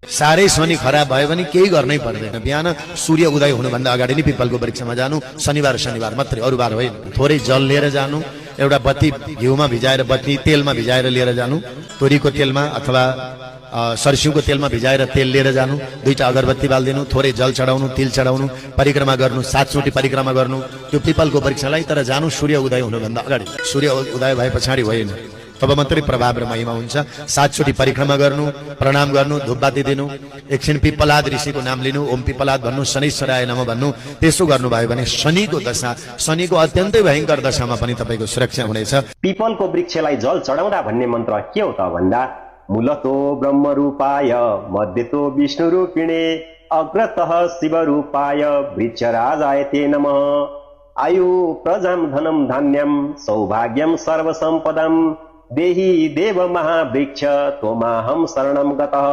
साह्रै शनि खराब भयो भने केही गर्नै पर्दैन। बिहान सूर्य उदय हुनुभन्दा अगाडि नै पिपलको वृक्षमा जानु, शनिबार मात्रै, अरू बार होइन। थोरै जल लिएर जानु, एउटा बत्ती घिउमा भिजाएर, बत्ती तेलमा भिजाएर लिएर जानु, तोरीको तेलमा अथवा सरस्यूको तेलमा भिजाएर तेल लिएर जानु, दुईटा अगरबत्ती बाल्दिनु, थोरै जल चढाउनु, तिल चढाउनु, परिक्रमा गर्नु, 7 चोटि परिक्रमा गर्नु त्यो पिपलको वृक्षलाई। तर जानु सूर्य उदय हुनुभन्दा अगाडि, सूर्य उदय भए पछाडि होइन, तब मात्रै प्रभाव र महिमा हुन्छ। 7 चोटि परिक्रमा गर्नु, प्रणाम गर्नु, धूपबाती दिनु, एकछिन पिपलाद ऋषिको नाम लिनु, ओम पिपलाद भन्नु, शनिश्चराय नमः भन्नु। त्यसो गर्नुभयो भने शनिको दशा, शनिको अत्यन्तै भयंकर दशामा पनि तपाईको सुरक्षा हुनेछ। पिपलको वृक्षलाई जल चढाउँदा भन्ने मन्त्र के हो त भन्दा मूलतो ब्रह्म रूपाय मध्यतो विष्णु रूपिणे अग्रतः शिव रूपाय वृक्षराजाय ते नमः आयु प्रजाम धनम धान्यम सौभाग्यम सर्वसम्पदम देहि देव महावृक्ष त्वमाहं शरणं गतः।